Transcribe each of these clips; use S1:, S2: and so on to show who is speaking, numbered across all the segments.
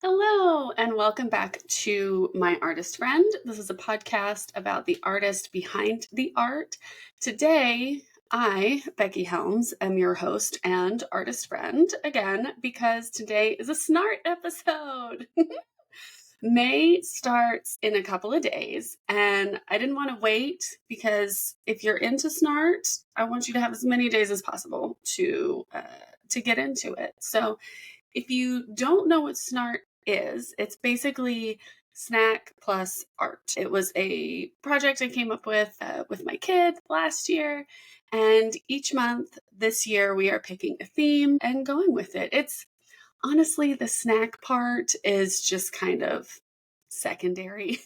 S1: Hello, and welcome back to My Artist Friend. This is a podcast about the artist behind the art. Today, I, Becky Helms, am your host and artist friend again because today is a Snart episode. May starts in a couple of days, and I didn't want to wait because if you're into Snart, I want you to have as many days as possible to get into it. So, if you don't know what Snart is, it's basically snack plus art. It was a project I came up with my kid last year, and each month this year we are picking a theme and going with it. It's honestly, the snack part is just kind of secondary.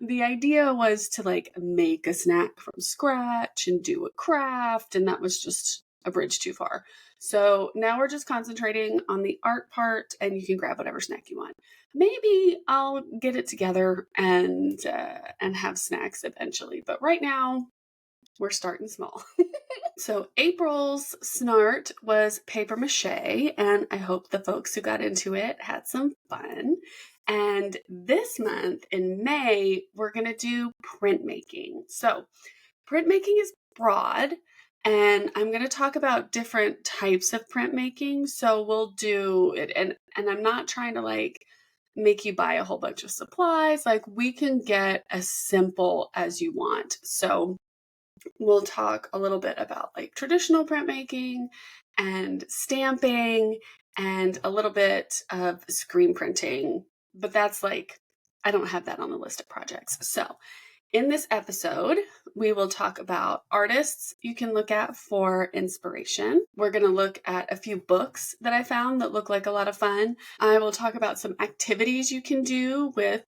S1: The idea was to make a snack from scratch and do a craft, and that was just a bridge too far. So now we're just concentrating on the art part, and you can grab whatever snack you want. Maybe I'll get it together and have snacks eventually, but right now we're starting small. So April's Snart was paper mache, and I hope the folks who got into it had some fun. And this month in May, we're going to do printmaking. So printmaking is broad, and I'm going to talk about different types of printmaking. So we'll do it, and I'm not trying to make you buy a whole bunch of supplies. We can get as simple as you want. So we'll talk a little bit about traditional printmaking and stamping and a little bit of screen printing. But that's I don't have that on the list of projects. So in this episode, we will talk about artists you can look at for inspiration. We're going to look at a few books that I found that look like a lot of fun. I will talk about some activities you can do with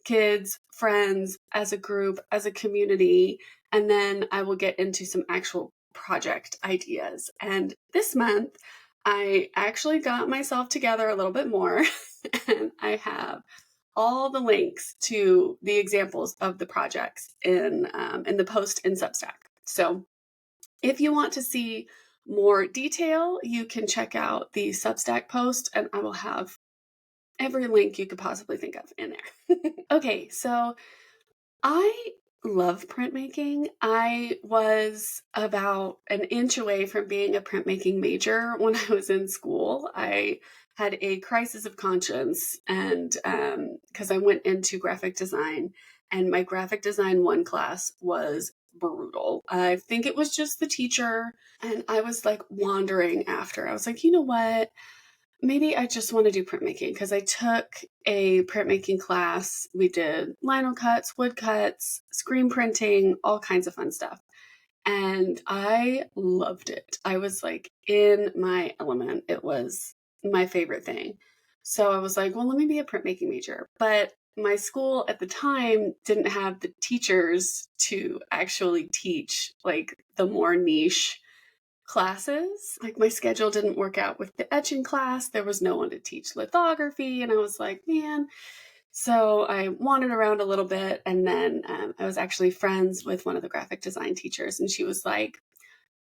S1: kids, friends, as a group, as a community, and then I will get into some actual project ideas. And this month, I actually got myself together a little bit more, and I have all the links to the examples of the projects in the post in Substack. So if you want to see more detail, you can check out the Substack post, and I will have every link you could possibly think of in there. Okay, so I love printmaking. I was about an inch away from being a printmaking major when I was in school. I had a crisis of conscience, and because I went into graphic design, and my graphic design 1 class was brutal. I think it was just the teacher, and I was wandering after. I was like, you know what? Maybe I just want to do printmaking because I took a printmaking class. We did lino cuts, wood cuts, screen printing, all kinds of fun stuff. And I loved it. I was in my element. It was my favorite thing. So I was like, well, let me be a printmaking major. But my school at the time didn't have the teachers to actually teach the more niche classes. My schedule didn't work out with the etching class. There was no one to teach lithography. And I was like, man. So I wandered around a little bit. And then I was actually friends with one of the graphic design teachers. And she was like,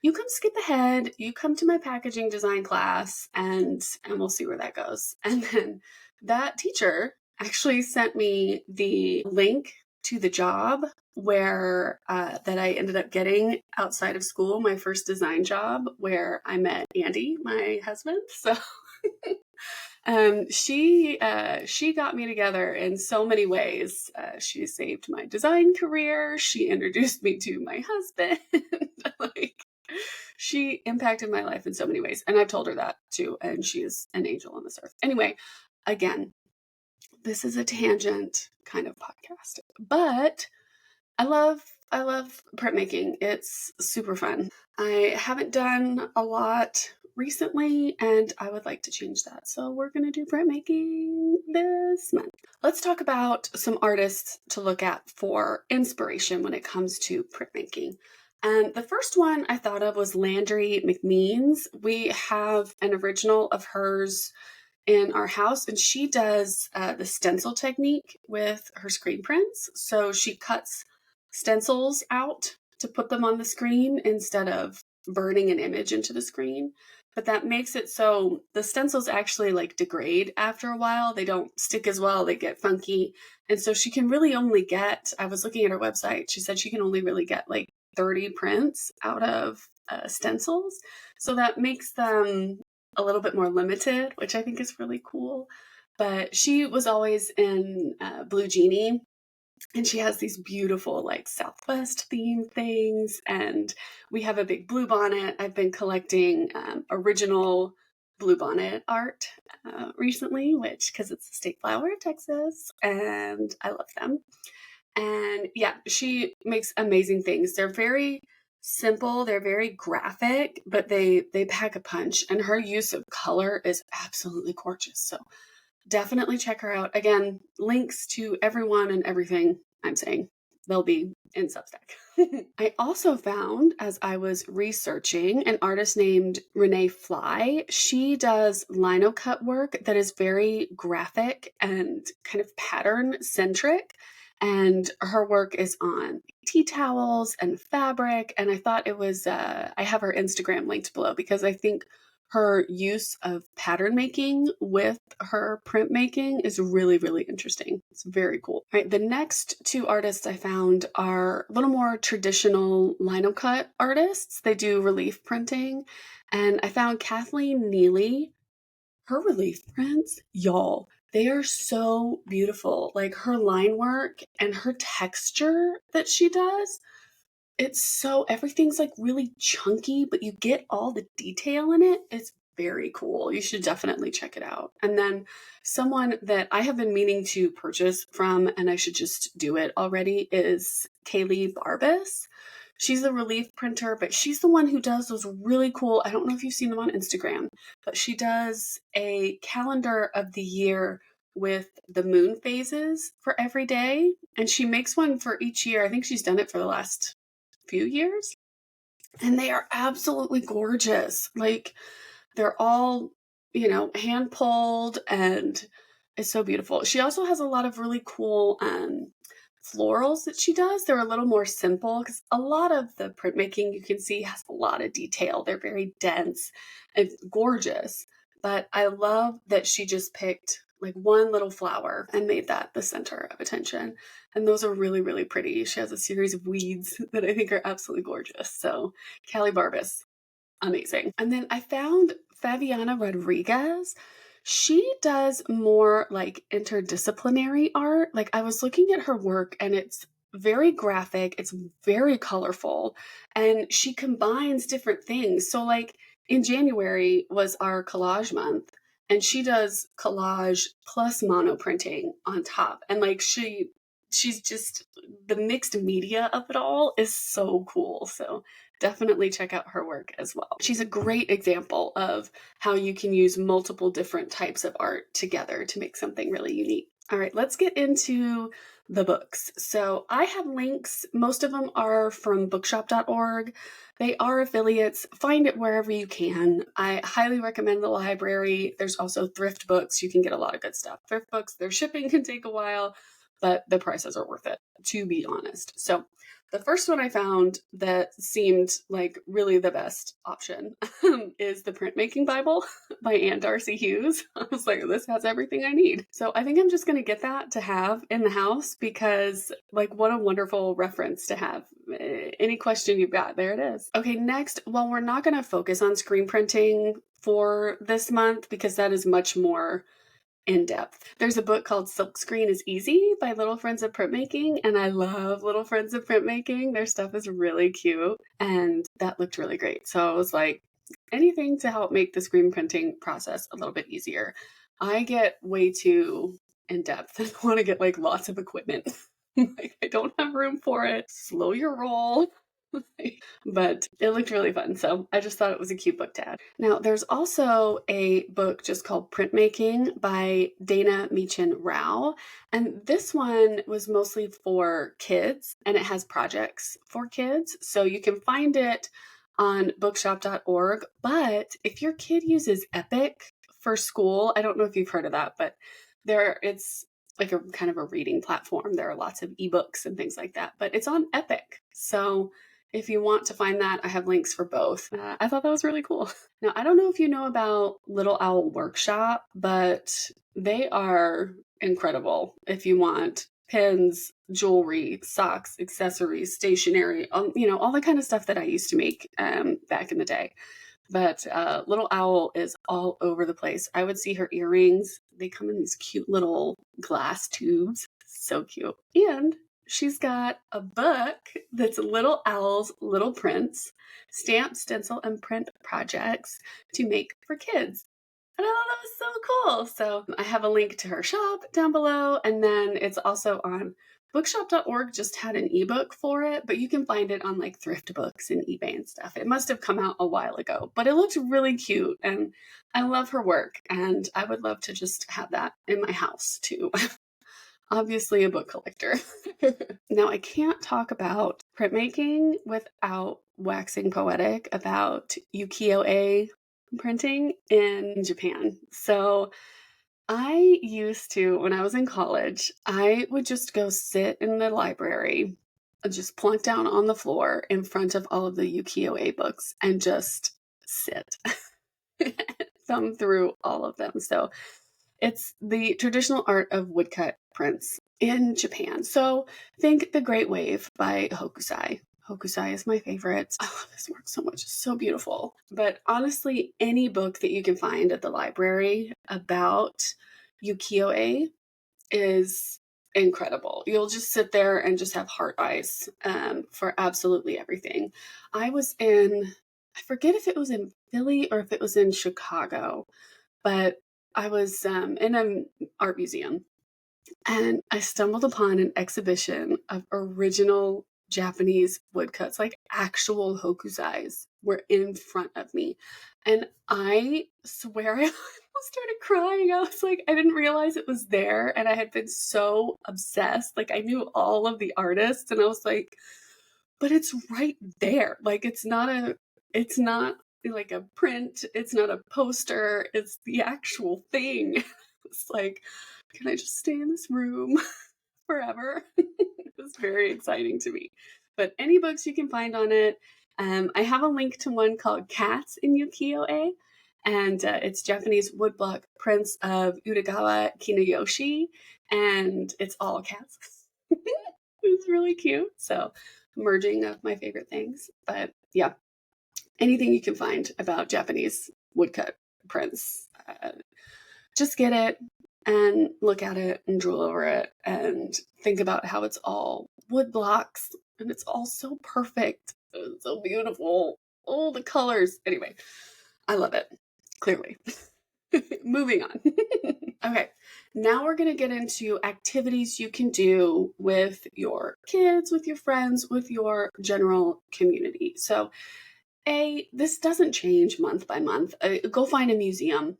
S1: you come skip ahead. You come to my packaging design class and we'll see where that goes. And then that teacher actually sent me the link to the job where that I ended up getting outside of school, my first design job, where I met Andy, my husband. So she got me together in so many ways. She saved my design career. She introduced me to my husband. She impacted my life in so many ways, and I've told her that too. And she is an angel on this earth. Anyway, again, this is a tangent kind of podcast, but I love printmaking. It's super fun. I haven't done a lot recently, and I would like to change that. So we're going to do printmaking this month. Let's talk about some artists to look at for inspiration when it comes to printmaking. And the first one I thought of was Landry McMeans. We have an original of hers in our house, and she does the stencil technique with her screen prints. So she cuts stencils out to put them on the screen instead of burning an image into the screen. but that makes it so the stencils actually like degrade after a while. They don't stick as well, they get funky. And so she can really only get, I was looking at her website, she said she can only really get like 30 prints out of stencils. So that makes them a little bit more limited, which I think is really cool. But she was always in Blue Genie, and she has these beautiful like Southwest themed things, and we have a big blue bonnet. I've been collecting original blue bonnet art recently, which because it's the state flower of Texas, and I love them. And yeah, she makes amazing things. They're very simple, they're very graphic, but they pack a punch, and her use of color is absolutely gorgeous. So definitely check her out. Again, links to everyone and everything I'm saying, they'll be in Substack. I also found, as I was researching, an artist named Renee Fly. She does lino cut work that is very graphic and kind of pattern centric. And her work is on tea towels and fabric. And I thought it was, I have her Instagram linked below because I think her use of pattern making with her printmaking is really, really interesting. It's very cool. All right, the next two artists I found are a little more traditional lino cut artists. They do relief printing. And I found Kathleen Neely. Her relief prints, y'all, they are so beautiful. Like her line work and her texture that she does, it's so, everything's like really chunky, but you get all the detail in it. It's very cool. You should definitely check it out. And then someone that I have been meaning to purchase from, and I should just do it already, is Kaylee Barbas. She's a relief printer, but she's the one who does those really cool, I don't know if you've seen them on Instagram, but she does a calendar of the year with the moon phases for every day. And she makes one for each year. I think she's done it for the last few years, and they are absolutely gorgeous. Like they're all, hand pulled, and it's so beautiful. She also has a lot of really cool florals that she does. They're a little more simple because a lot of the printmaking you can see has a lot of detail. They're very dense and gorgeous, but I love that she just picked like one little flower and made that the center of attention. And those are really, really pretty. She has a series of weeds that I think are absolutely gorgeous. So Callie Barbas, amazing. And then I found Fabiana Rodriguez. She does more like interdisciplinary art. Like I was looking at her work and it's very graphic, it's very colorful, and she combines different things. So like in January was our collage month, and she does collage plus mono printing on top. And like she's just, the mixed media of it all is so cool. So definitely check out her work as well. She's a great example of how you can use multiple different types of art together to make something really unique. All right, let's get into the books. So I have links. Most of them are from bookshop.org. They are affiliates. Find it wherever you can. I highly recommend the library. There's also thrift books. You can get a lot of good stuff. Thrift books, their shipping can take a while, but the prices are worth it, to be honest. So the first one I found that seemed like really the best option is the Printmaking Bible by Ann Darcy Hughes. I was like, this has everything I need. So I think I'm just going to get that to have in the house because like what a wonderful reference to have. Any question you've got, there it is. Okay, next, well, we're not going to focus on screen printing for this month because that is much more in depth. There's a book called Silkscreen is Easy by Little Friends of Printmaking, and I love Little Friends of Printmaking. Their stuff is really cute, and that looked really great. So I was like, anything to help make the screen printing process a little bit easier. I get way too in depth and want to get like lots of equipment. Like I don't have room for it. Slow your roll. But it looked really fun, so I just thought it was a cute book to add. Now, there's also a book just called Printmaking by Dana Meechan Rao, and this one was mostly for kids, and it has projects for kids, so you can find it on bookshop.org, but if your kid uses Epic for school, I don't know if you've heard of that, but it's like a kind of a reading platform. There are lots of ebooks and things like that, but it's on Epic, so If you want to find that, I have links for both. I thought that was really cool. Now, I don't know if you know about Little Owl Workshop, but they are incredible if you want pins, jewelry, socks, accessories, stationery, all the kind of stuff that I used to make back in the day. But Little Owl is all over the place. I would see her earrings. They come in these cute little glass tubes. So cute. And she's got a book that's Little Owl's Little Prints, stamp, stencil, and print projects to make for kids. And I thought that was so cool. So I have a link to her shop down below. And then it's also on bookshop.org, just had an ebook for it, but you can find it on like thrift books and eBay and stuff. It must have come out a while ago, but it looked really cute. And I love her work. And I would love to just have that in my house too. Obviously a book collector. Now, I can't talk about printmaking without waxing poetic about ukiyo-e printing in Japan. So I used to, when I was in college, I would just go sit in the library, just plunk down on the floor in front of all of the ukiyo-e books and just sit, thumb through all of them. So it's the traditional art of woodcut prints in Japan. So think The Great Wave by Hokusai. Hokusai is my favorite. I love his work so much. It's so beautiful. But honestly, any book that you can find at the library about ukiyo-e is incredible. You'll just sit there and just have heart eyes for absolutely everything. I forget if it was in Philly or if it was in Chicago, but I was in an art museum and I stumbled upon an exhibition of original Japanese woodcuts, like actual hokusais were in front of me. And I swear I almost started crying. I was like, I didn't realize it was there. And I had been so obsessed. Like I knew all of the artists and I was like, but it's right there. Like it's not like a print. It's not a poster. It's the actual thing. It's like, can I just stay in this room forever? It was very exciting to me. But any books you can find on it. I have a link to one called Cats in Ukiyo-e, and it's Japanese woodblock prints of Utagawa Kinoyoshi, and it's all cats. It's really cute. So, merging of my favorite things. But yeah, anything you can find about Japanese woodcut prints, just get it and look at it and drool over it and think about how it's all wood blocks and it's all so perfect. It's so beautiful. Oh, the colors. Anyway, I love it. Clearly. Moving on. Okay, now we're going to get into activities you can do with your kids, with your friends, with your general community. So, this doesn't change month by month. Go find a museum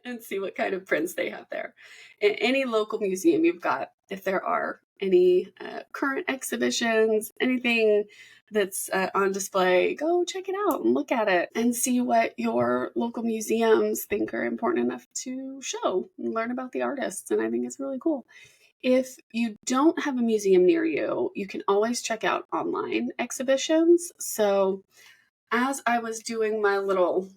S1: and see what kind of prints they have there. In any local museum you've got, if there are any current exhibitions, anything that's on display, go check it out and look at it and see what your local museums think are important enough to show and learn about the artists. And I think it's really cool. If you don't have a museum near you, you can always check out online exhibitions. So as I was doing my little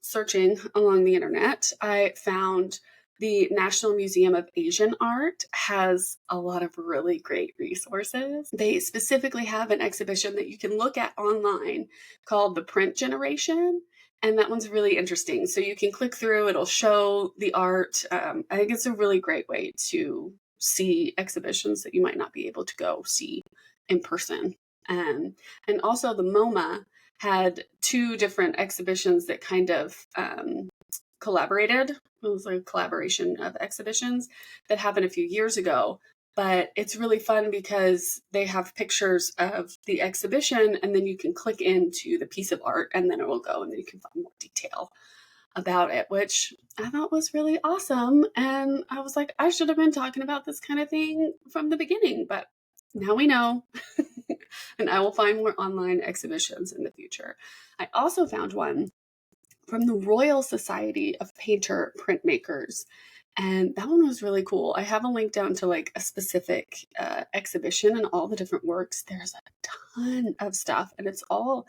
S1: searching along the internet, I found the National Museum of Asian Art has a lot of really great resources. They specifically have an exhibition that you can look at online called The Print Generation. And that one's really interesting. So you can click through, it'll show the art. I think it's a really great way to see exhibitions that you might not be able to go see in person. And also the MoMA had two different exhibitions that kind of collaborated. It was a collaboration of exhibitions that happened a few years ago. But it's really fun because they have pictures of the exhibition and then you can click into the piece of art and then it will go and then you can find more detail about it, which I thought was really awesome. And I was like, I should have been talking about this kind of thing from the beginning, but now we know. And I will find more online exhibitions in the future. I also found one from the Royal Society of Painter Printmakers. And that one was really cool. I have a link down to like a specific exhibition and all the different works. There's a ton of stuff, and it's all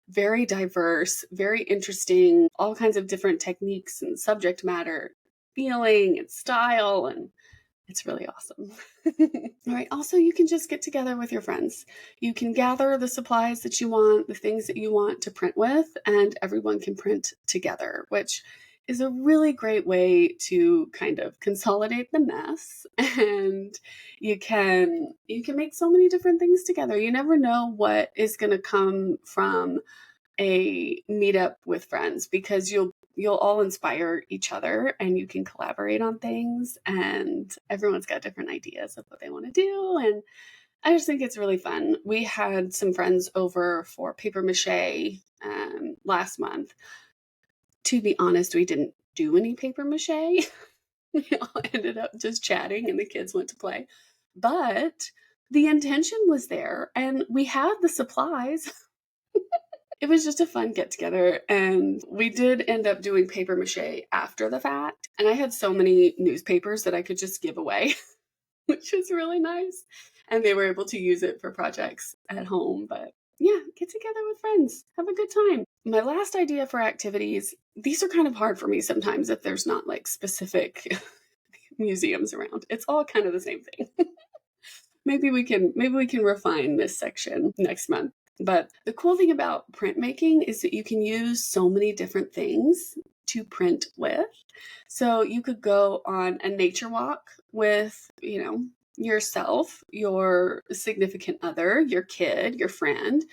S1: very diverse, very interesting, all kinds of different techniques and subject matter, feeling and style, and it's really awesome. All right. Also, you can just get together with your friends. You can gather the supplies that you want, the things that you want to print with, and everyone can print together, which is a really great way to kind of consolidate the mess. And you can make so many different things together. You never know what is going to come from a meetup with friends, because you'll all inspire each other and you can collaborate on things, and everyone's got different ideas of what they want to do. And I just think it's really fun. We had some friends over for paper mache last month. To be honest, we didn't do any paper mache. We all ended up just chatting and the kids went to play. But the intention was there and we had the supplies. It was just a fun get together, and we did end up doing paper mache after the fact. And I had so many newspapers that I could just give away, which was really nice. And they were able to use it for projects at home. But yeah, get together with friends, have a good time. My last idea for activities, these are kind of hard for me sometimes if there's not like specific museums around. It's all kind of the same thing. Maybe we can refine this section next month. But the cool thing about printmaking is that you can use so many different things to print with. So you could go on a nature walk with, yourself, your significant other, your kid, your friend,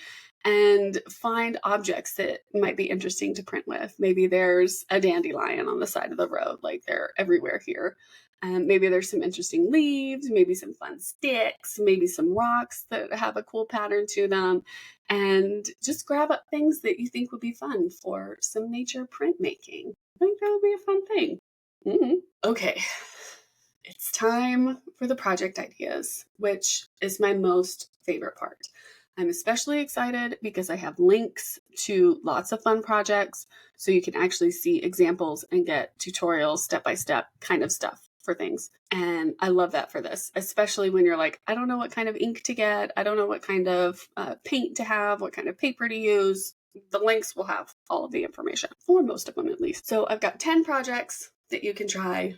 S1: and find objects that might be interesting to print with. Maybe there's a dandelion on the side of the road, like they're everywhere here. Maybe there's some interesting leaves, maybe some fun sticks, maybe some rocks that have a cool pattern to them. And just grab up things that you think would be fun for some nature printmaking. I think that would be a fun thing. Okay, it's time for the project ideas, which is my most favorite part. I'm especially excited because I have links to lots of fun projects, so you can actually see examples and get tutorials, step-by-step kind of stuff for things. And I love that for this, especially when you're like, I don't know what kind of ink to get. I don't know what kind of paint to have, what kind of paper to use. The links will have all of the information, or most of them at least. So I've got 10 projects that you can try.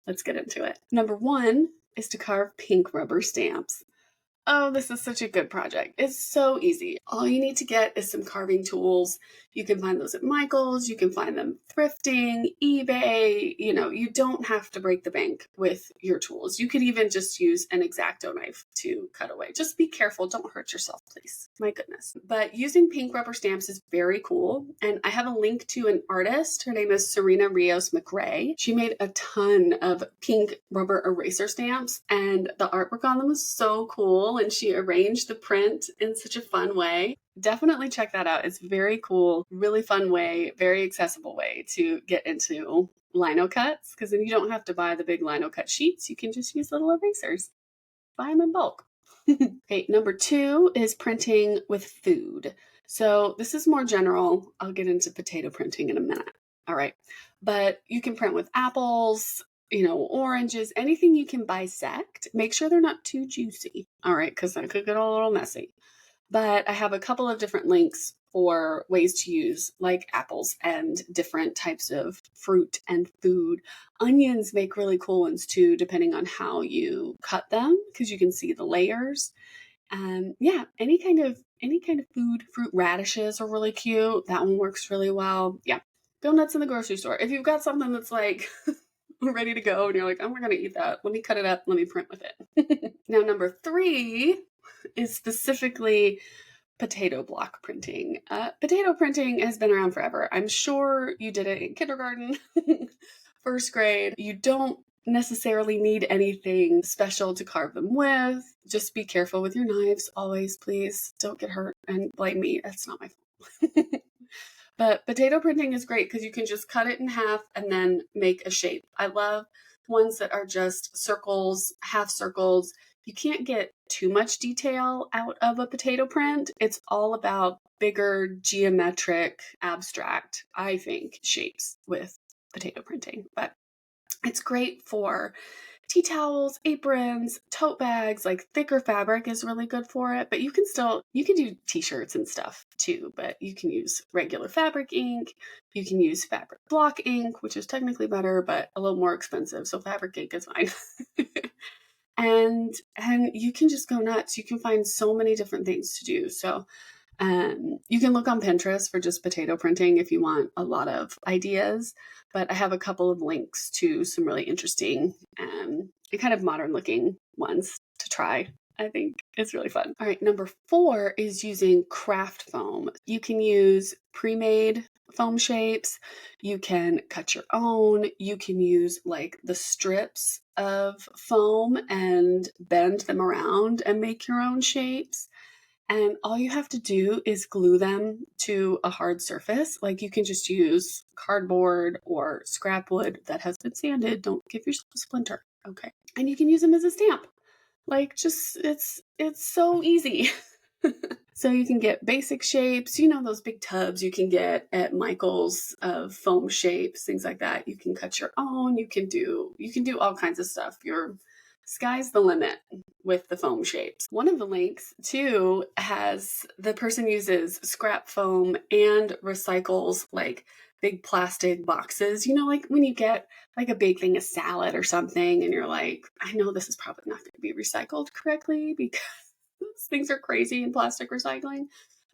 S1: Let's get into it. Number 1 is to carve pink rubber stamps. Oh, this is such a good project. It's so easy. All you need to get is some carving tools. You can find those at Michael's. You can find them thrifting, eBay. You don't have to break the bank with your tools. You could even just use an X-Acto knife to cut away. Just be careful. Don't hurt yourself, please. My goodness. But using pink rubber stamps is very cool. And I have a link to an artist. Her name is Serena Rios McRae. She made a ton of pink rubber eraser stamps, and the artwork on them was so cool. And she arranged the print in such a fun way. Definitely check that out. It's very cool, really fun way, very accessible way to get into lino cuts, because then you don't have to buy the big lino cut sheets. You can just use little erasers. Buy them in bulk. Okay, number 2 is printing with food. So this is more general. I'll get into potato printing in a minute. All right. But you can print with apples, oranges, anything you can bisect. Make sure they're not too juicy. All right, because that could get a little messy. But I have a couple of different links for ways to use like apples and different types of fruit and food. Onions make really cool ones too, depending on how you cut them, because you can see the layers. Yeah, any kind of food. Fruit radishes are really cute. That one works really well. Yeah, go nuts in the grocery store. If you've got something that's like ready to go and you're like, I'm not going to eat that, let me cut it up, let me print with it. Now, number 3 is specifically potato block printing. Potato printing has been around forever. I'm sure you did it in kindergarten, first grade. You don't necessarily need anything special to carve them with. Just be careful with your knives always, please. Don't get hurt and blame me. That's not my fault. But potato printing is great because you can just cut it in half and then make a shape. I love ones that are just circles, half circles. You can't get too much detail out of a potato print. It's all about bigger, geometric, abstract, I think, shapes with potato printing. But It's great for tea towels, aprons, tote bags. Like thicker fabric is really good for it, but you can do t-shirts and stuff too, but you can use regular fabric ink. You can use fabric block ink, which is technically better, but a little more expensive. So fabric ink is fine. and you can just go nuts. You can find so many different things to do. So you can look on Pinterest for just potato printing if you want a lot of ideas, but I have a couple of links to some really interesting and kind of modern looking ones to try. I think it's really fun. All right, number 4 is using craft foam. You can use pre-made foam shapes. You can cut your own. You can use like the strips of foam and bend them around and make your own shapes. And all you have to do is glue them to a hard surface. Like you can just use cardboard or scrap wood that has been sanded. Don't give yourself a splinter. Okay. And you can use them as a stamp. Like just, it's so easy. So you can get basic shapes, those big tubs you can get at Michael's of foam shapes, things like that. You can cut your own. You can do all kinds of stuff. Sky's the limit with the foam shapes. One of the links too has the person uses scrap foam and recycles like big plastic boxes, like when you get like a big thing of salad or something and you're like, I know this is probably not going to be recycled correctly because things are crazy in plastic recycling,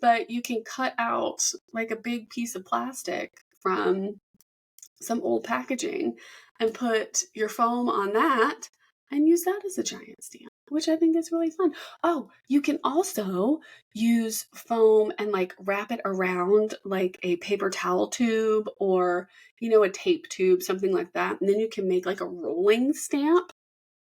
S1: but you can cut out like a big piece of plastic from some old packaging and put your foam on that and use that as a giant stamp, which I think is really fun. Oh, you can also use foam and like wrap it around like a paper towel tube or, a tape tube, something like that. And then you can make like a rolling stamp.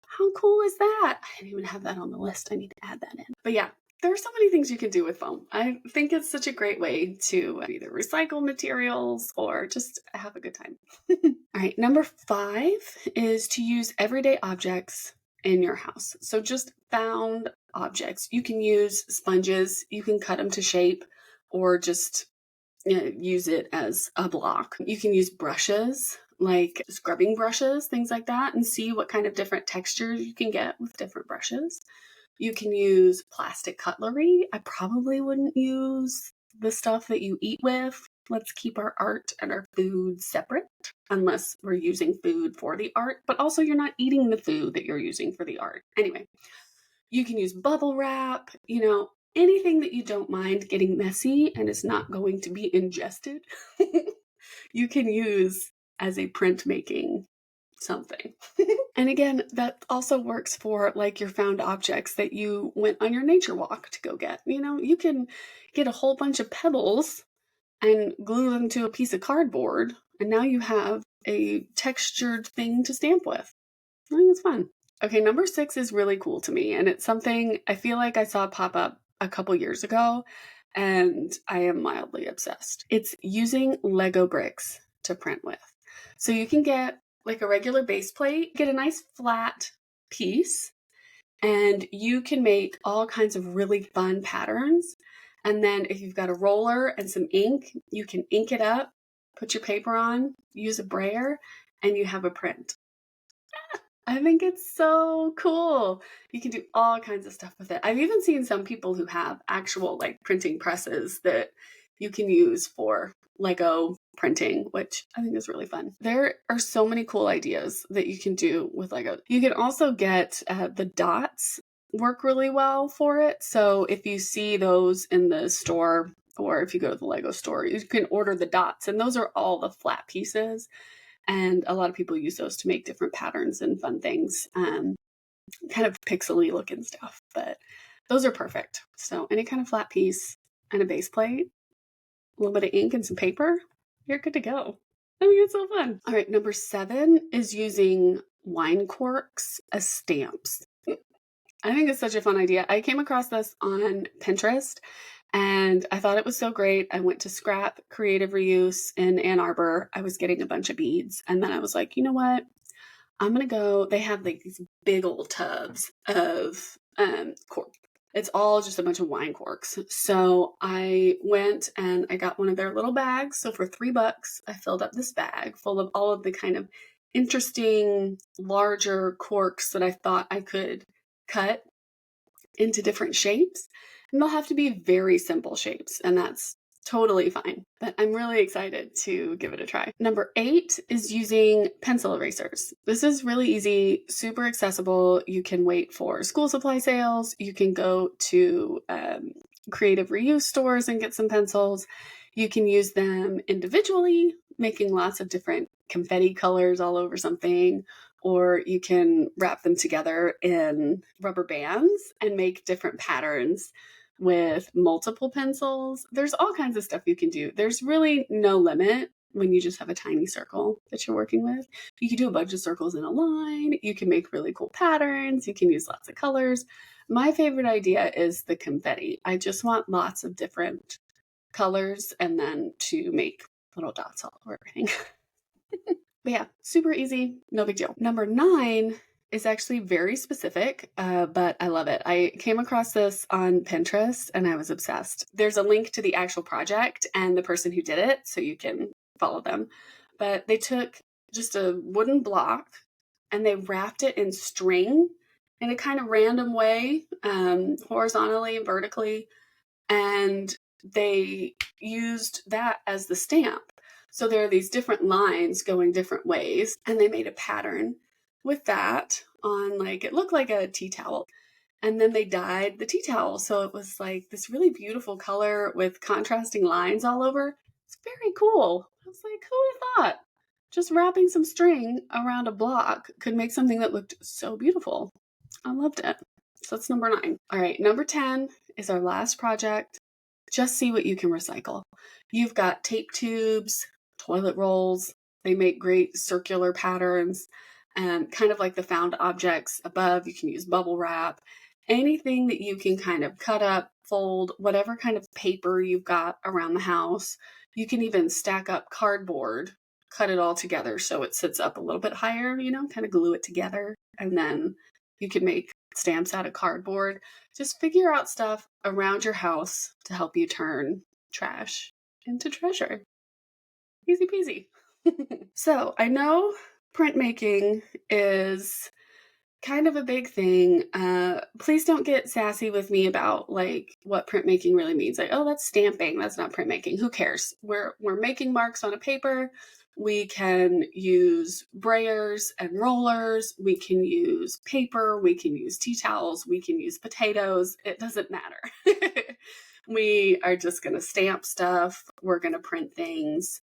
S1: How cool is that? I didn't even have that on the list. I need to add that in. But yeah, there are so many things you can do with foam. I think it's such a great way to either recycle materials or just have a good time. All right, number 5 is to use everyday objects in your house. So just found objects. You can use sponges, you can cut them to shape, or just use it as a block. You can use brushes, like scrubbing brushes, things like that, and see what kind of different textures you can get with different brushes. You can use plastic cutlery. I probably wouldn't use the stuff that you eat with. Let's keep our art and our food separate unless we're using food for the art, but also you're not eating the food that you're using for the art. Anyway, you can use bubble wrap, anything that you don't mind getting messy and is not going to be ingested, you can use as a printmaking something. And again, that also works for like your found objects that you went on your nature walk to go get. You can get a whole bunch of pebbles and glue them to a piece of cardboard, and now you have a textured thing to stamp with. I think it's fun. Okay, number 6 is really cool to me, and it's something I feel like I saw pop up a couple years ago, and I am mildly obsessed. It's using Lego bricks to print with. So you can get like a regular base plate, get a nice flat piece, and you can make all kinds of really fun patterns. And then if you've got a roller and some ink, you can ink it up, put your paper on, use a brayer, and you have a print. I think it's so cool. You can do all kinds of stuff with it. I've even seen some people who have actual like printing presses that you can use for Lego printing, which I think is really fun. There are so many cool ideas that you can do with Lego. You can also get the dots work really well for it. So if you see those in the store or if you go to the Lego store, you can order the dots, and those are all the flat pieces. And a lot of people use those to make different patterns and fun things, kind of pixely looking stuff, but those are perfect. So any kind of flat piece and a base plate, a little bit of ink and some paper, you're good to go. I think it's so fun. All right, number 7 is using wine corks as stamps. I think it's such a fun idea. I came across this on Pinterest and I thought it was so great. I went to Scrap Creative Reuse in Ann Arbor. I was getting a bunch of beads. And then I was like, you know what? I'm going to go. They have like these big old tubs of cork. It's all just a bunch of wine corks. So I went and I got one of their little bags. So for $3, I filled up this bag full of all of the kind of interesting, larger corks that I thought I could cut into different shapes. And they'll have to be very simple shapes, and that's totally fine. But I'm really excited to give it a try. Number 8 is using pencil erasers. This is really easy, super accessible. You can wait for school supply sales. You can go to creative reuse stores and get some pencils. You can use them individually, making lots of different confetti colors all over something, or you can wrap them together in rubber bands and make different patterns with multiple pencils. There's all kinds of stuff you can do. There's really no limit when you just have a tiny circle that you're working with. You can do a bunch of circles in a line. You can make really cool patterns. You can use lots of colors. My favorite idea is the confetti. I just want lots of different colors and then to make little dots all over everything. But yeah, super easy, no big deal. Number 9 is actually very specific, but I love it. I came across this on Pinterest and I was obsessed. There's a link to the actual project and the person who did it, so you can follow them. But they took just a wooden block and they wrapped it in string in a kind of random way, horizontally and vertically, and they used that as the stamp. So there are these different lines going different ways, and they made a pattern with that on, like, it looked like a tea towel. And then they dyed the tea towel. So it was like this really beautiful color with contrasting lines all over. It's very cool. I was like, who would have thought? Just wrapping some string around a block could make something that looked so beautiful. I loved it. So that's number 9. All right, number 10 is our last project. Just see what you can recycle. You've got tape tubes, toilet rolls. They make great circular patterns, kind of like the found objects above. You can use bubble wrap, anything that you can kind of cut up, fold, whatever kind of paper you've got around the house. You can even stack up cardboard, cut it all together so it sits up a little bit higher, kind of glue it together. And then you can make stamps out of cardboard. Just figure out stuff around your house to help you turn trash into treasure. Easy peasy. So I know printmaking is kind of a big thing. Please don't get sassy with me about like what printmaking really means. Like, oh, that's stamping. That's not printmaking. Who cares? We're making marks on a paper. We can use brayers and rollers. We can use paper. We can use tea towels. We can use potatoes. It doesn't matter. We are just going to stamp stuff. We're going to print things.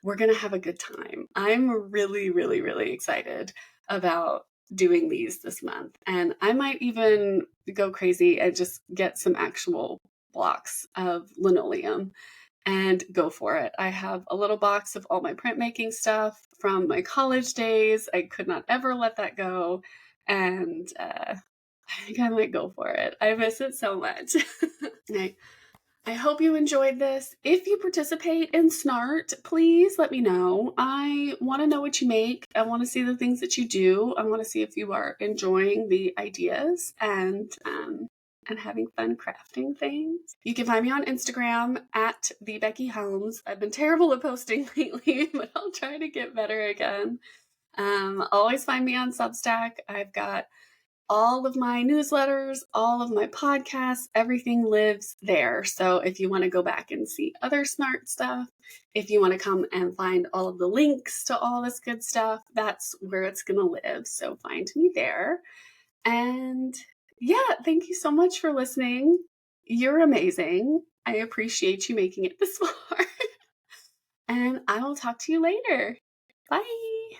S1: We're going to have a good time. I'm really, really, really excited about doing these this month. And I might even go crazy and just get some actual blocks of linoleum and go for it. I have a little box of all my printmaking stuff from my college days. I could not ever let that go. And I think I might go for it. I miss it so much. I hope you enjoyed this. If you participate in Snart, please let me know. I want to know what you make. I want to see the things that you do. I want to see if you are enjoying the ideas and having fun crafting things. You can find me on Instagram at the Becky Helms. I've been terrible at posting lately, but I'll try to get better again. Always find me on Substack. I've got all of my newsletters, all of my podcasts, everything lives there. So if you want to go back and see other Snart stuff, if you want to come and find all of the links to all this good stuff, that's where it's going to live. So find me there. And yeah, thank you so much for listening. You're amazing. I appreciate you making it this far. And I will talk to you later. Bye.